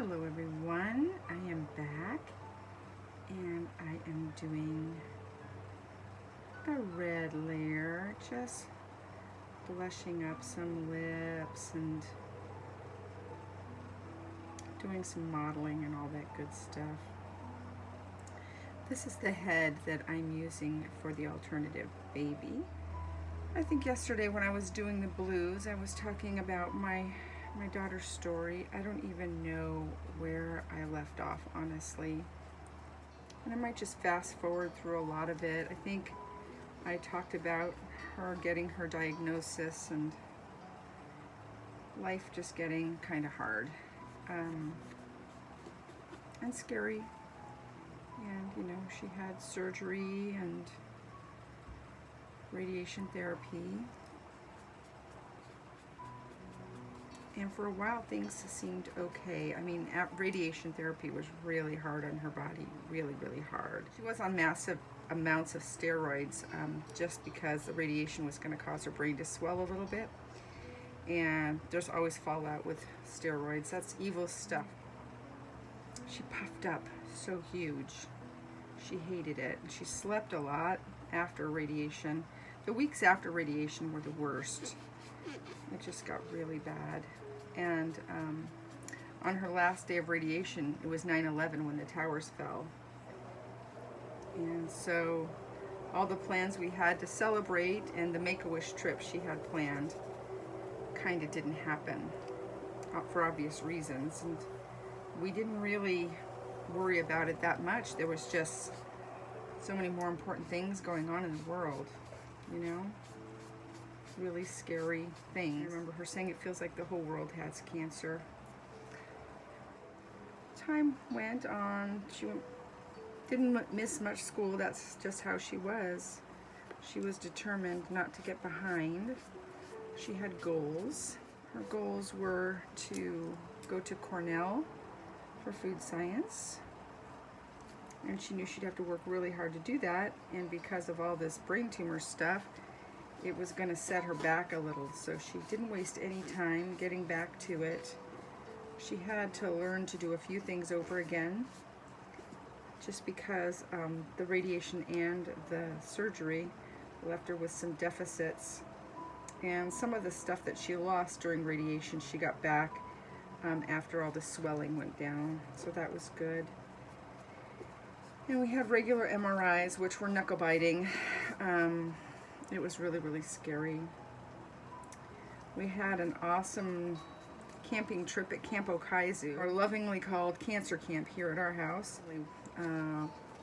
Hello everyone, I am back and I am doing the red layer, just blushing up some lips and doing some modeling and all that good stuff. This is the head that I'm using for the alternative baby. I think yesterday when I was doing the blues, I was talking about my daughter's story. I don't even know where I left off, honestly. And I might just fast forward through a lot of it. I think I talked about her getting her diagnosis and life just getting kind of hard and scary. And you know, she had surgery and radiation therapy. And for a while things seemed okay. I mean, radiation therapy was really hard on her body, really hard. She was on massive amounts of steroids just because the radiation was going to cause her brain to swell a little bit. And there's always fallout with steroids. That's evil stuff. She puffed up so huge. She hated it. She slept a lot after radiation. The weeks after radiation were the worst. It just got really bad. And on her last day of radiation, it was 9/11 when the towers fell. And so all the plans we had to celebrate and the Make-A-Wish trip she had planned kind of didn't happen for obvious reasons. And we didn't really worry about it that much. There was just so many more important things going on in the world, you know? Really scary things. I remember her saying it feels like the whole world has cancer. Time went on. She didn't miss much school. That's just how she was. She was determined not to get behind. She had goals. Her goals were to go to Cornell for food science. And she knew she'd have to work really hard to do that. And because of all this brain tumor stuff, it was going to set her back a little. So she didn't waste any time getting back to it. She had to learn to do a few things over again just because the radiation and the surgery left her with some deficits. And some of the stuff that she lost during radiation, she got back after all the swelling went down. So that was good. And we had regular MRIs, which were knuckle biting. It was really scary. We had an awesome camping trip at Camp Okaizu, or lovingly called Cancer Camp, here at our house.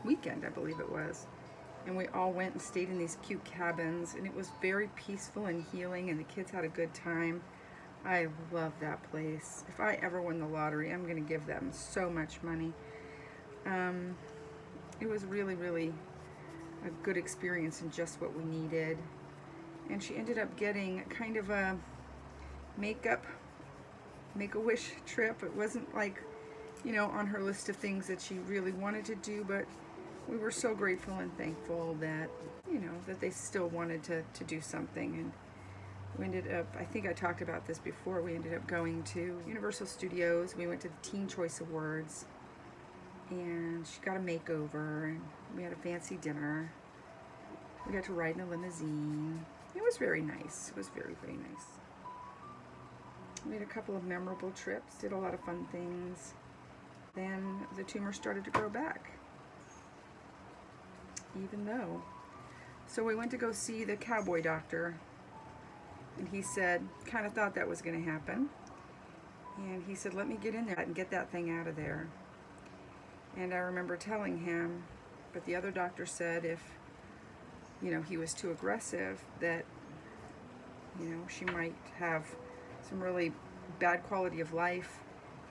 Weekend, I believe it was. And we all went and stayed in these cute cabins, and it was very peaceful and healing, and the kids had a good time. I love that place. If I ever win the lottery, I'm going to give them so much money. It was really a good experience and just what we needed. And she ended up getting kind of a Make-A-Wish trip. It wasn't like, you know, on her list of things that she really wanted to do, but we were so grateful and thankful that, you know, that they still wanted to do something. And we ended up, I think I talked about this before, we ended up going to Universal Studios. We went to the Teen Choice Awards, and she got a makeover, and we had a fancy dinner. We got to ride in a limousine. It was very nice. It was very nice. We had a couple of memorable trips, did a lot of fun things. Then the tumor started to grow back, even though. So we went to go see the cowboy doctor, and he said, kind of thought that was going to happen. And he said, let me get in there and get that thing out of there. And I remember telling him, but the other doctor said if, you know, he was too aggressive, that, you know, she might have some really bad quality of life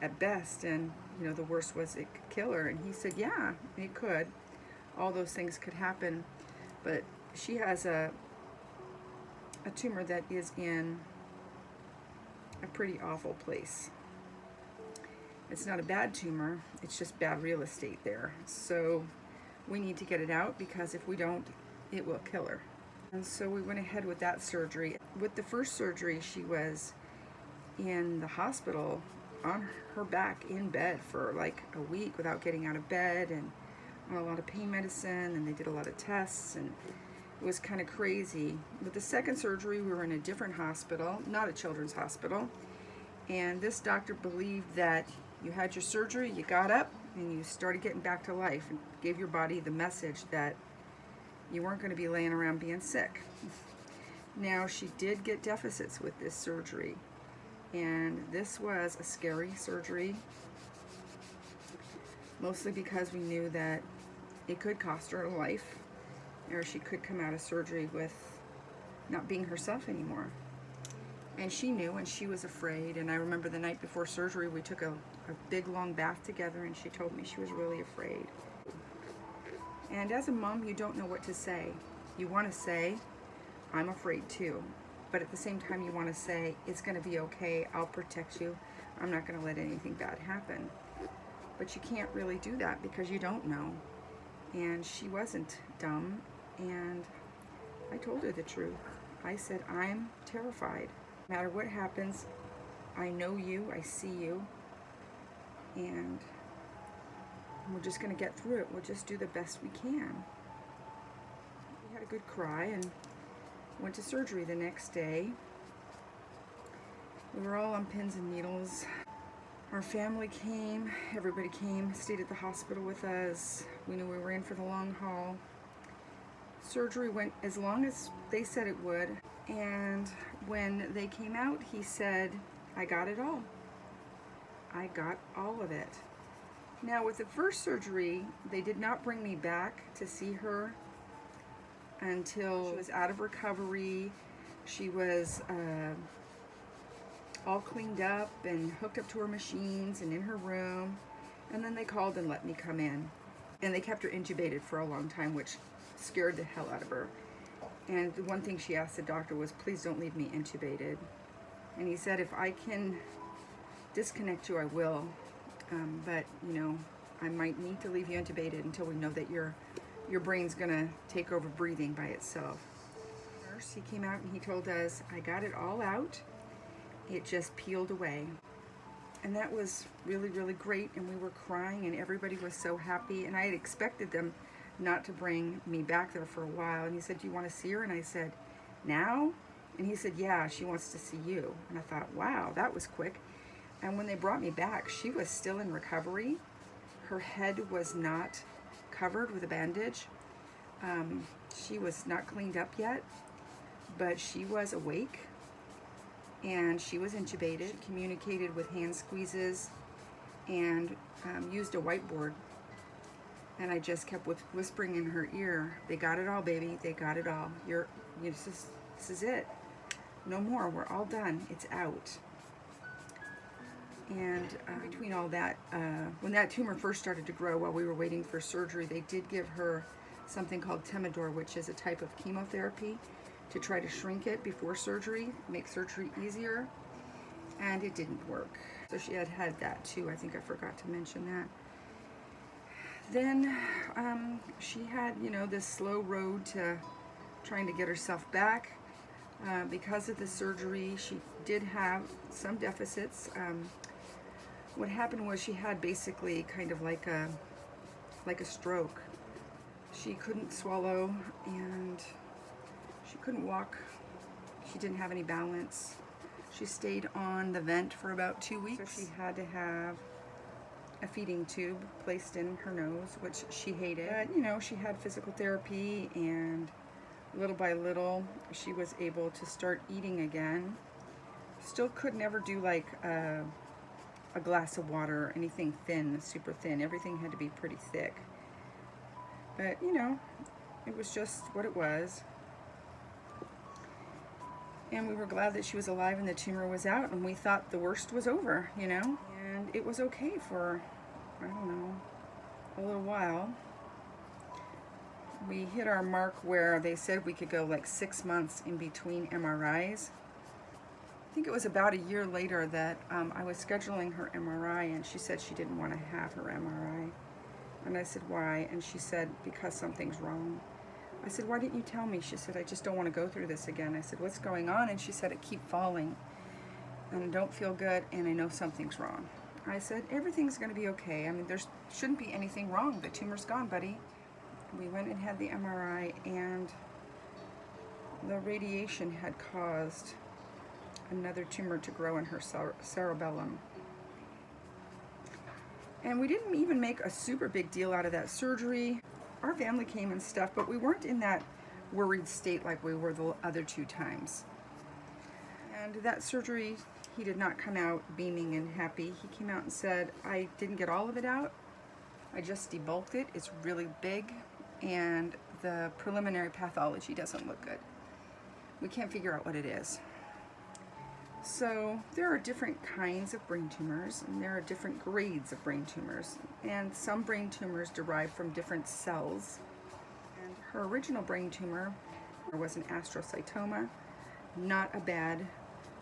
at best, and, you know, the worst was it could kill her. And he said, yeah, it could. All those things could happen. But she has a tumor that is in a pretty awful place. It's not a bad tumor, it's just bad real estate there. So we need to get it out, because if we don't, it will kill her. And so we went ahead with that surgery. With the first surgery, she was in the hospital on her back in bed for like a week without getting out of bed, and on a lot of pain medicine, and they did a lot of tests, and it was kind of crazy. With the second surgery, we were in a different hospital, not a children's hospital, and this doctor believed that you had your surgery, you got up, and you started getting back to life, and gave your body the message that you weren't going to be laying around being sick. Now, she did get deficits with this surgery, and this was a scary surgery, mostly because we knew that it could cost her her life, or she could come out of surgery with not being herself anymore. And she knew, and she was afraid. And I remember the night before surgery, we took a big long bath together, and she told me she was really afraid. And as a mom, you don't know what to say. You want to say, I'm afraid too. But at the same time, you want to say, it's going to be okay, I'll protect you, I'm not going to let anything bad happen. But you can't really do that because you don't know. And she wasn't dumb, and I told her the truth. I said, I'm terrified. No matter what happens, I know you, I see you, and we're just going to get through it. We'll just do the best we can. We had a good cry and went to surgery the next day. We were all on pins and needles. Our family came, everybody came, stayed at the hospital with us. We knew we were in for the long haul. Surgery went as long as they said it would, and when they came out, he said, I got it all. I got all of it. Now, with the first surgery, they did not bring me back to see her until she was out of recovery. She was all cleaned up and hooked up to her machines and in her room, and then they called and let me come in. And they kept her intubated for a long time, which scared the hell out of her. And the one thing she asked the doctor was, please don't leave me intubated. And he said, if I can disconnect you, I will. But, you know, I might need to leave you intubated until we know that your brain's gonna take over breathing by itself. Nurse, he came out and he told us, I got it all out. It just peeled away. And that was really, really great. And we were crying and everybody was so happy. And I had expected them not to bring me back there for a while. And he said, do you want to see her? And I said, now? And he said, yeah, she wants to see you. And I thought, wow, that was quick. And when they brought me back, she was still in recovery. Her head was not covered with a bandage. She was not cleaned up yet, but she was awake and she was intubated. She communicated with hand squeezes and used a whiteboard. And I just kept whispering in her ear, they got it all, baby, they got it all. This is it. No more, we're all done, it's out. And between all that, when that tumor first started to grow while we were waiting for surgery, they did give her something called Tumor, which is a type of chemotherapy to try to shrink it before surgery, make surgery easier, and it didn't work. So she had that too. I think I forgot to mention that. Then she had, this slow road to trying to get herself back. Because of the surgery, she did have some deficits. What happened was she had basically kind of like a stroke. She couldn't swallow and she couldn't walk. She didn't have any balance. She stayed on the vent for about 2 weeks. So she had to have a feeding tube placed in her nose, which she hated. But, she had physical therapy, and little by little, she was able to start eating again. Still could never do like a glass of water or anything thin, super thin. Everything had to be pretty thick. But, it was just what it was. And we were glad that she was alive and the tumor was out, and we thought the worst was over, And it was okay for, I don't know, a little while. We hit our mark where they said we could go like 6 months in between MRIs. I think it was about a year later that I was scheduling her MRI, and she said she didn't want to have her MRI. And I said, why? And she said, because something's wrong. I said, why didn't you tell me? She said, I just don't want to go through this again. I said, what's going on? And she said, it keeps falling. and I don't feel good, and I know something's wrong. I said, everything's going to be okay. I mean, there shouldn't be anything wrong. The tumor's gone, buddy. We went and had the MRI, and the radiation had caused another tumor to grow in her cerebellum. And we didn't even make a super big deal out of that surgery. Our family came and stuff, but we weren't in that worried state like we were the other 2 times. And that surgery, he did not come out beaming and happy. He came out and said, I didn't get all of it out. I just debulked it. It's really big, and the preliminary pathology doesn't look good. We can't figure out what it is. So there are different kinds of brain tumors, and there are different grades of brain tumors. And some brain tumors derive from different cells. And her original brain tumor was an astrocytoma, not a bad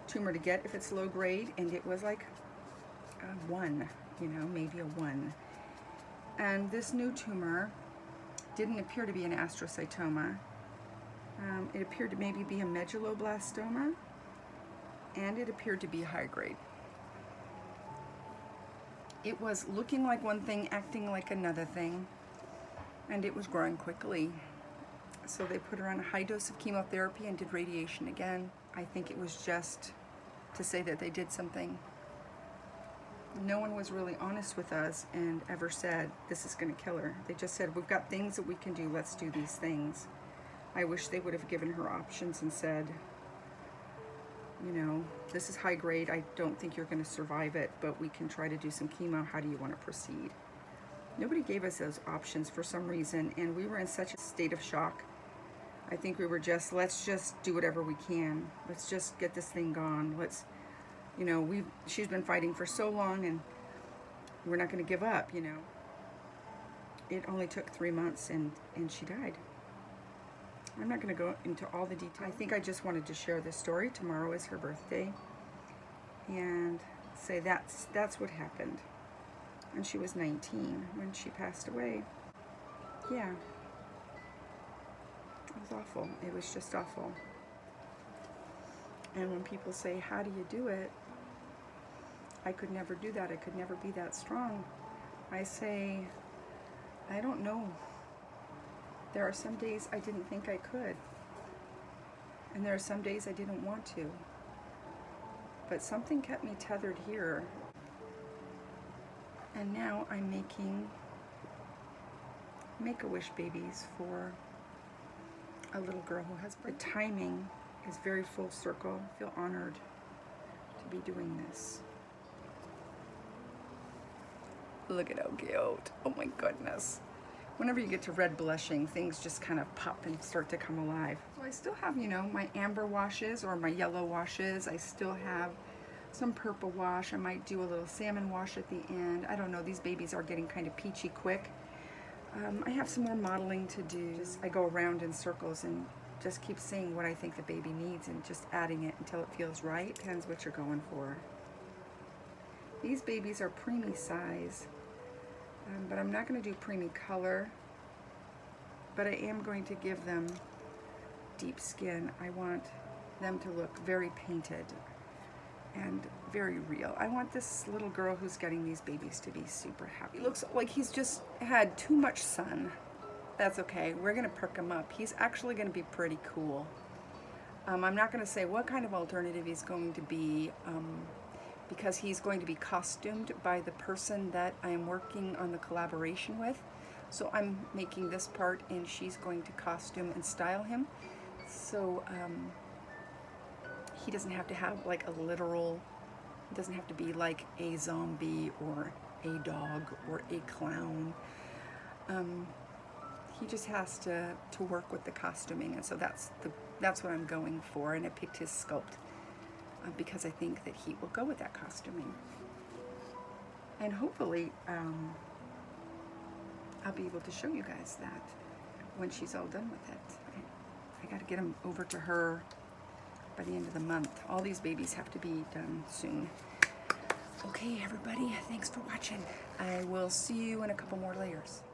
tumor to get if it's low grade, and it was like a 1, you know, maybe a 1. And this new tumor didn't appear to be an astrocytoma. It appeared to maybe be a medulloblastoma, and it appeared to be high grade. It was looking like one thing, acting like another thing, and it was growing quickly. So they put her on a high dose of chemotherapy and did radiation again. I think it was just to say that they did something. No one was really honest with us and ever said, this is going to kill her. They just said, we've got things that we can do, let's do these things. I wish they would have given her options and said, you know, this is high grade, I don't think you're going to survive it, but we can try to do some chemo, how do you want to proceed? Nobody gave us those options for some reason, and we were in such a state of shock. I think we were just, let's just do whatever we can. Let's just get this thing gone. Let's, you know, she's been fighting for so long, and we're not going to give up, you know. It only took 3 months, and she died. I'm not going to go into all the details. I think I just wanted to share this story. Tomorrow is her birthday, and say that's what happened. And she was 19 when she passed away. Yeah. It was awful. It was just awful. And when people say, how do you do it? I could never do that. I could never be that strong. I say, I don't know. There are some days I didn't think I could. And there are some days I didn't want to. But something kept me tethered here. And now I'm making Make-A-Wish babies for a little girl who has, the timing is very full circle. I feel honored to be doing this. Look at how cute. Oh my goodness. Whenever you get to red blushing, things just kind of pop and start to come alive. So I still have, you know, my amber washes or my yellow washes. I still have some purple wash. I might do a little salmon wash at the end. I don't know, these babies are getting kind of peachy quick. I have some more modeling to do. I go around in circles and just keep seeing what I think the baby needs and just adding it until it feels right. Depends what you're going for. These babies are preemie size, but I'm not going to do preemie color, but I am going to give them deep skin. I want them to look very painted and very real. I want this little girl who's getting these babies to be super happy. He looks like he's just had too much sun. That's okay. We're gonna perk him up. He's actually gonna be pretty cool. I'm not gonna say what kind of alternative he's going to be because he's going to be costumed by the person that I am working on the collaboration with. So I'm making this part and she's going to costume and style him. So he doesn't have to have like a literal, it doesn't have to be like a zombie or a dog or a clown. He just has to work with the costuming, and so that's what I'm going for, and I picked his sculpt because I think that he will go with that costuming. And hopefully I'll be able to show you guys that when she's all done with it. I got to get him over to her by the end of the month. All these babies have to be done soon. Okay, everybody, thanks for watching. I will see you in a couple more layers.